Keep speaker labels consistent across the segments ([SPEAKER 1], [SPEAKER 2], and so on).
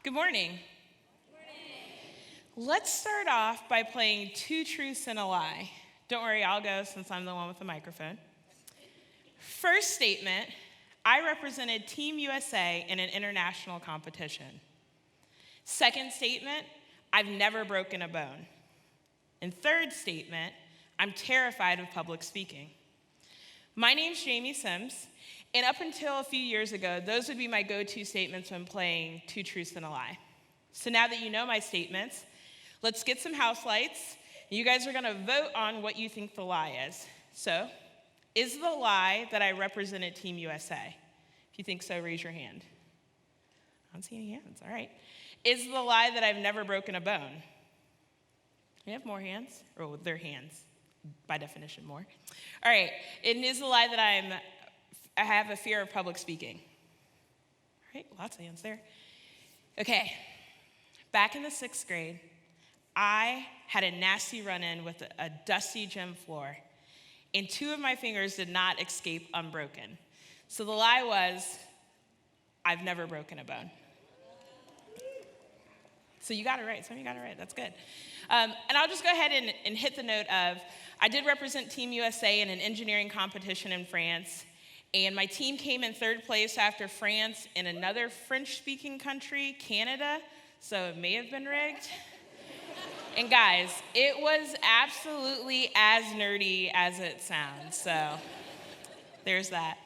[SPEAKER 1] Good morning. Let's start off by playing two truths and a lie. Don't worry, I'll go since I'm the one with the microphone. First statement, I represented Team USA in an international competition. Second statement, I've never broken a bone. And third statement, I'm terrified of public speaking. My name's Jamie Sims, and up until a few years ago, those would be my go-to statements when playing two truths and a lie. So now that you know my statements, let's get some house lights. You guys are gonna vote on what you think the lie is. So, is the lie that I represented Team USA? If you think so, raise your hand. I don't see any hands, all right. Is the lie that I've never broken a bone? You have more hands, or their hands, by definition more. All right, and is the lie that I have a fear of public speaking? All right, lots of hands there. Okay, back in the 6th grade, I had a nasty run-in with a dusty gym floor, and 2 of my fingers did not escape unbroken. So the lie was, I've never broken a bone. So you got it right, some of you got it right, that's good. And I'll just go ahead and hit the note of, I did represent Team USA in an engineering competition in France, and my team came in 3rd place after France and another French-speaking country, Canada, so it may have been rigged. And guys, it was absolutely as nerdy as it sounds, so there's that.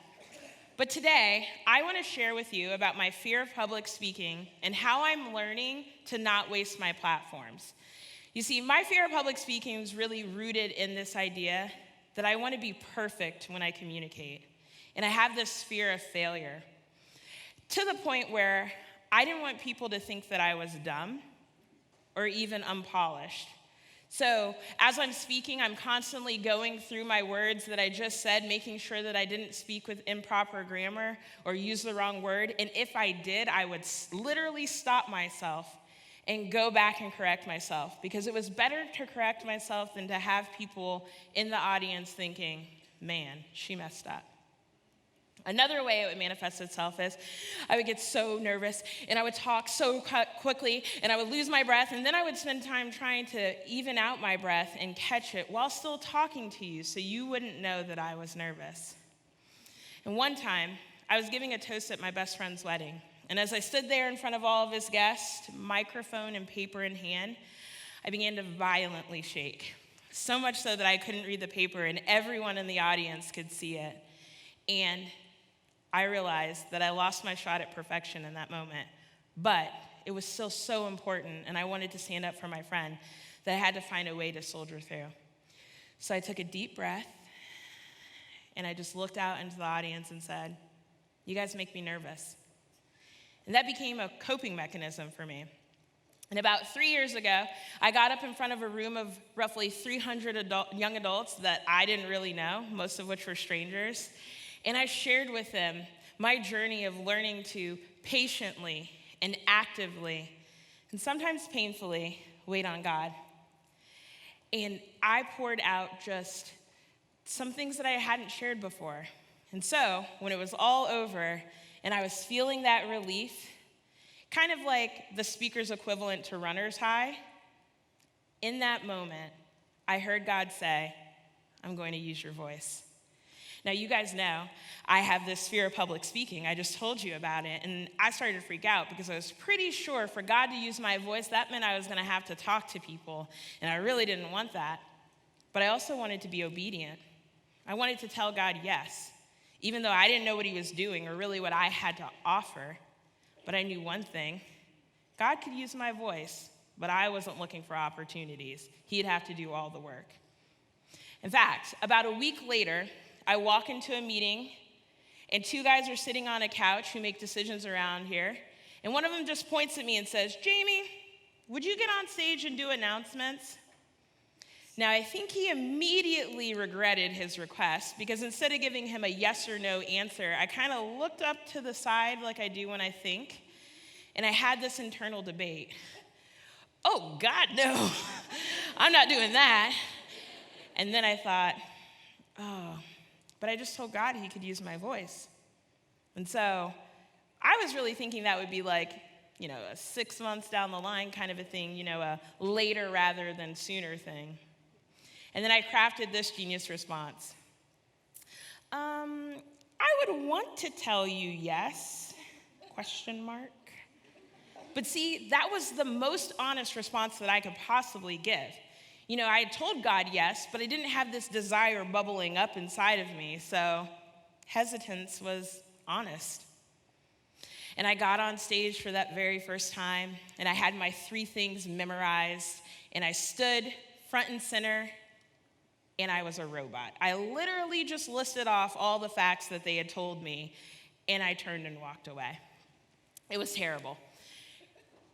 [SPEAKER 1] But today, I want to share with you about my fear of public speaking and how I'm learning to not waste my platforms. You see, my fear of public speaking is really rooted in this idea that I want to be perfect when I communicate. And I have this fear of failure to the point where I didn't want people to think that I was dumb or even unpolished. So as I'm speaking, I'm constantly going through my words that I just said, making sure that I didn't speak with improper grammar or use the wrong word. And if I did, I would literally stop myself and go back and correct myself, because it was better to correct myself than to have people in the audience thinking, man, she messed up. Another way it would manifest itself is I would get so nervous and I would talk so quickly and I would lose my breath, and then I would spend time trying to even out my breath and catch it while still talking to you so you wouldn't know that I was nervous. And one time, I was giving a toast at my best friend's wedding, and as I stood there in front of all of his guests, microphone and paper in hand, I began to violently shake, so much so that I couldn't read the paper and everyone in the audience could see it. And I realized that I lost my shot at perfection in that moment, but it was still so important, and I wanted to stand up for my friend, that I had to find a way to soldier through. So I took a deep breath, and I just looked out into the audience and said, you guys make me nervous. And that became a coping mechanism for me. And about 3 years ago, I got up in front of a room of roughly 300 young adults that I didn't really know, most of which were strangers. And I shared with them my journey of learning to patiently and actively, and sometimes painfully, wait on God. And I poured out just some things that I hadn't shared before. And so, when it was all over, and I was feeling that relief, kind of like the speaker's equivalent to runner's high, in that moment, I heard God say, I'm going to use your voice. Now, you guys know I have this fear of public speaking. I just told you about it, and I started to freak out because I was pretty sure for God to use my voice, that meant I was going to have to talk to people, and I really didn't want that. But I also wanted to be obedient. I wanted to tell God yes, even though I didn't know what he was doing or really what I had to offer. But I knew one thing: God could use my voice, but I wasn't looking for opportunities. He'd have to do all the work. In fact, about a week later, I walk into a meeting, and 2 guys are sitting on a couch who make decisions around here, and one of them just points at me and says, Jamie, would you get on stage and do announcements? Now, I think he immediately regretted his request, because instead of giving him a yes or no answer, I kind of looked up to the side like I do when I think, and I had this internal debate. Oh, God, no, I'm not doing that. And then I thought, oh, but I just told God he could use my voice. And so I was really thinking that would be like a 6 months down the line kind of a thing, a later rather than sooner thing. And then I crafted this genius response. I would want to tell you yes, ? But see, that was the most honest response that I could possibly give. I had told God yes, but I didn't have this desire bubbling up inside of me, so hesitance was honest. And I got on stage for that very first time, and I had my 3 things memorized, and I stood front and center, and I was a robot. I literally just listed off all the facts that they had told me, and I turned and walked away. It was terrible.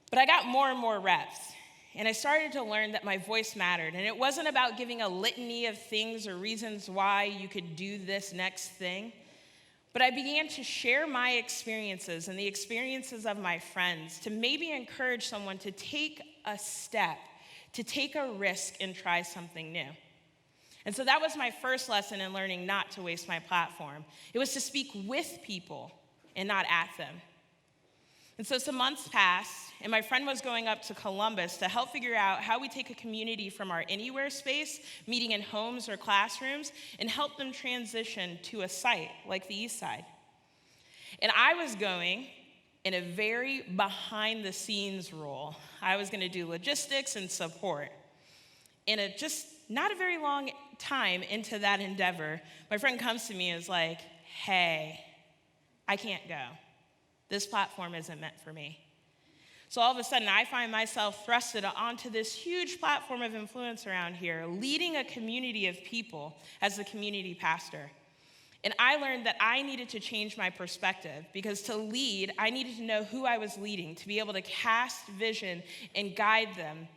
[SPEAKER 1] But I got more and more reps, and I started to learn that my voice mattered, and it wasn't about giving a litany of things or reasons why you could do this next thing, but I began to share my experiences and the experiences of my friends to maybe encourage someone to take a step, to take a risk and try something new. And so that was my first lesson in learning not to waste my platform. It was to speak with people and not at them. And so some months passed, and my friend was going up to Columbus to help figure out how we take a community from our anywhere space, meeting in homes or classrooms, and help them transition to a site like the East Side. And I was going in a very behind-the-scenes role. I was going to do logistics and support. In just not a very long time into that endeavor, my friend comes to me and is like, hey, I can't go. This platform isn't meant for me. So all of a sudden, I find myself thrusted onto this huge platform of influence around here, leading a community of people as the community pastor. And I learned that I needed to change my perspective, because to lead, I needed to know who I was leading, to be able to cast vision and guide them,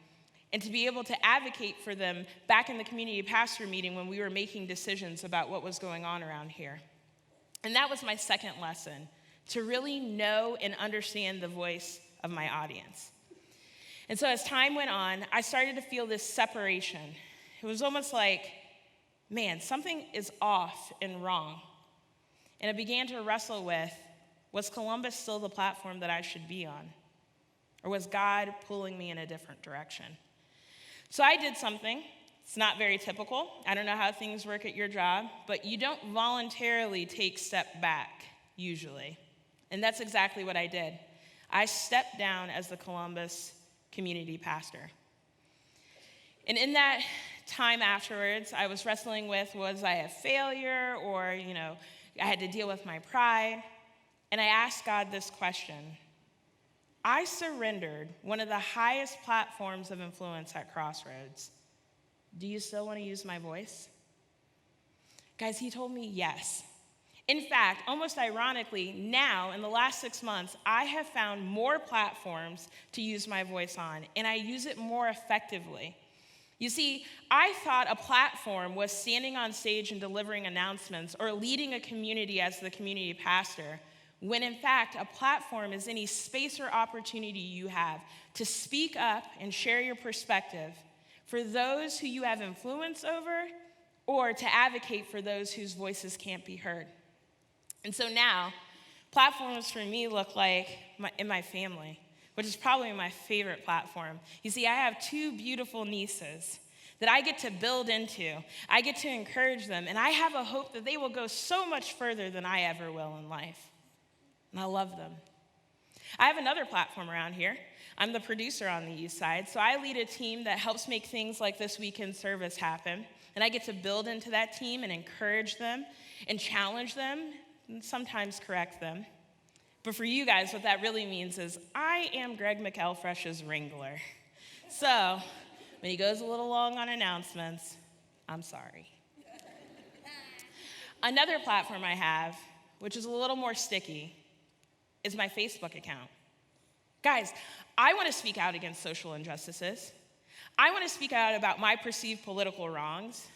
[SPEAKER 1] and to be able to advocate for them back in the community pastor meeting when we were making decisions about what was going on around here. And that was my second lesson, to really know and understand the voice of my audience. And so as time went on, I started to feel this separation. It was almost like, man, something is off and wrong. And I began to wrestle with, was Columbus still the platform that I should be on? Or was God pulling me in a different direction? So I did something. It's not very typical. I don't know how things work at your job, but you don't voluntarily take step back, usually. And that's exactly what I did. I stepped down as the Columbus community pastor. And in that time afterwards, I was wrestling with, was I a failure, or, I had to deal with my pride. And I asked God this question. I surrendered one of the highest platforms of influence at Crossroads. Do you still want to use my voice? Guys, he told me yes. In fact, almost ironically, now, in the last 6 months, I have found more platforms to use my voice on, and I use it more effectively. You see, I thought a platform was standing on stage and delivering announcements or leading a community as the community pastor, when in fact, a platform is any space or opportunity you have to speak up and share your perspective for those who you have influence over, or to advocate for those whose voices can't be heard. And so now, platforms for me look like in my family, which is probably my favorite platform. You see, I have 2 beautiful nieces that I get to build into. I get to encourage them, and I have a hope that they will go so much further than I ever will in life. And I love them. I have another platform around here. I'm the producer on the East Side, so I lead a team that helps make things like this weekend service happen. And I get to build into that team and encourage them and challenge them, and sometimes correct them. But for you guys, what that really means is I am Greg McElfresh's wrangler. So when he goes a little long on announcements, I'm sorry. Another platform I have, which is a little more sticky, is my Facebook account. Guys, I want to speak out against social injustices. I want to speak out about my perceived political wrongs,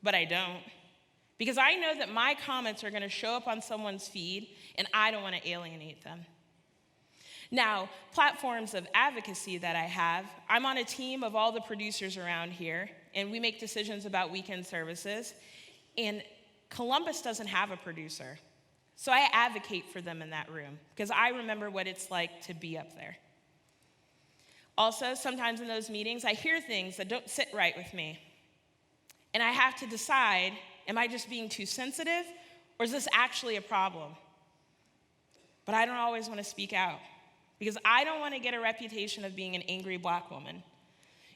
[SPEAKER 1] but I don't. Because I know that my comments are going to show up on someone's feed, and I don't want to alienate them. Now, platforms of advocacy that I have, I'm on a team of all the producers around here, and we make decisions about weekend services. And Columbus doesn't have a producer. So I advocate for them in that room because I remember what it's like to be up there. Also, sometimes in those meetings, I hear things that don't sit right with me. And I have to decide, am I just being too sensitive, or is this actually a problem? But I don't always want to speak out because I don't want to get a reputation of being an angry Black woman.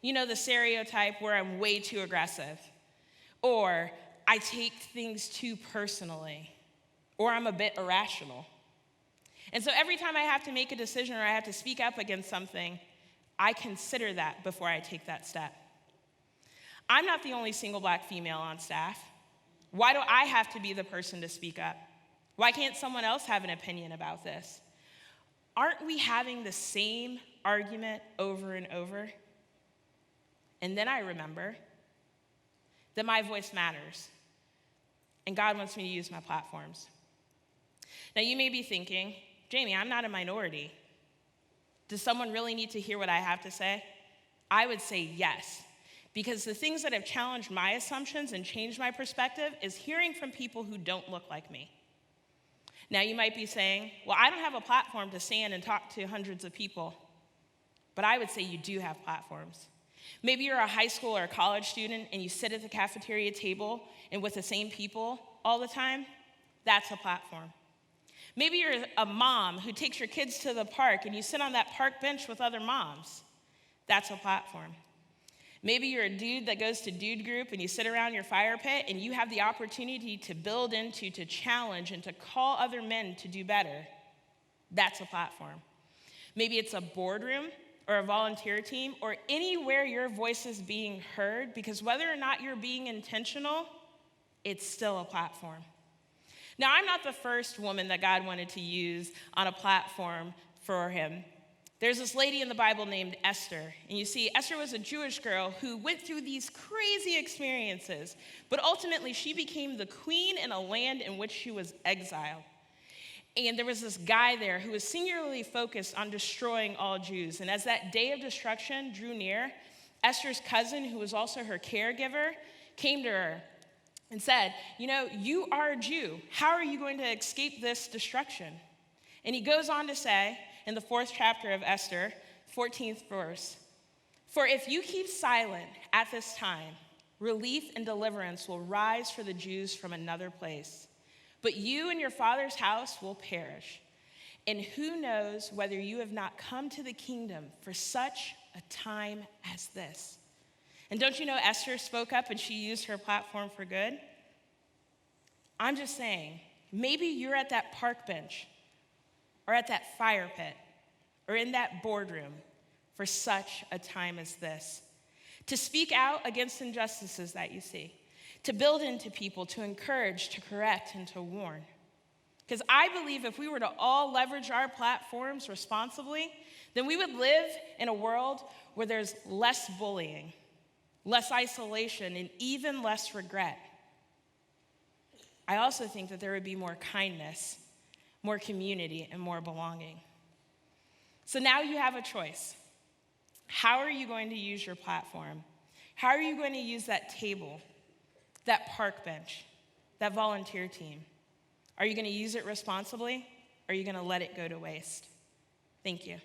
[SPEAKER 1] You know, the stereotype where I'm way too aggressive, or I take things too personally, or I'm a bit irrational. And so every time I have to make a decision or I have to speak up against something, I consider that before I take that step. I'm not the only single Black female on staff. Why do I have to be the person to speak up? Why can't someone else have an opinion about this? Aren't we having the same argument over and over? And then I remember that my voice matters, and God wants me to use my platforms. Now, you may be thinking, Jamie, I'm not a minority. Does someone really need to hear what I have to say? I would say yes, because the things that have challenged my assumptions and changed my perspective is hearing from people who don't look like me. Now, you might be saying, well, I don't have a platform to stand and talk to hundreds of people, but I would say you do have platforms. Maybe you're a high school or a college student and you sit at the cafeteria table and with the same people all the time. That's a platform. Maybe you're a mom who takes your kids to the park and you sit on that park bench with other moms. That's a platform. Maybe you're a dude that goes to dude group and you sit around your fire pit and you have the opportunity to build into, to challenge, and to call other men to do better. That's a platform. Maybe it's a boardroom or a volunteer team or anywhere your voice is being heard, because whether or not you're being intentional, it's still a platform. Now, I'm not the first woman that God wanted to use on a platform for him. There's this lady in the Bible named Esther. And you see, Esther was a Jewish girl who went through these crazy experiences, but ultimately she became the queen in a land in which she was exiled. And there was this guy there who was singularly focused on destroying all Jews. And as that day of destruction drew near, Esther's cousin, who was also her caregiver, came to her and said, you know, you are a Jew. How are you going to escape this destruction? And he goes on to say, in the 4th chapter of Esther, 14th verse, for if you keep silent at this time, relief and deliverance will rise for the Jews from another place. But you and your father's house will perish. And who knows whether you have not come to the kingdom for such a time as this? And don't you know Esther spoke up and she used her platform for good? I'm just saying, maybe you're at that park bench or at that fire pit or in that boardroom for such a time as this. To speak out against injustices that you see, to build into people, to encourage, to correct, and to warn. Because I believe if we were to all leverage our platforms responsibly, then we would live in a world where there's less bullying, less isolation, and even less regret. I also think that there would be more kindness, more community, and more belonging. So now you have a choice. How are you going to use your platform? How are you going to use that table, that park bench, that volunteer team? Are you going to use it responsibly, or are you going to let it go to waste? Thank you.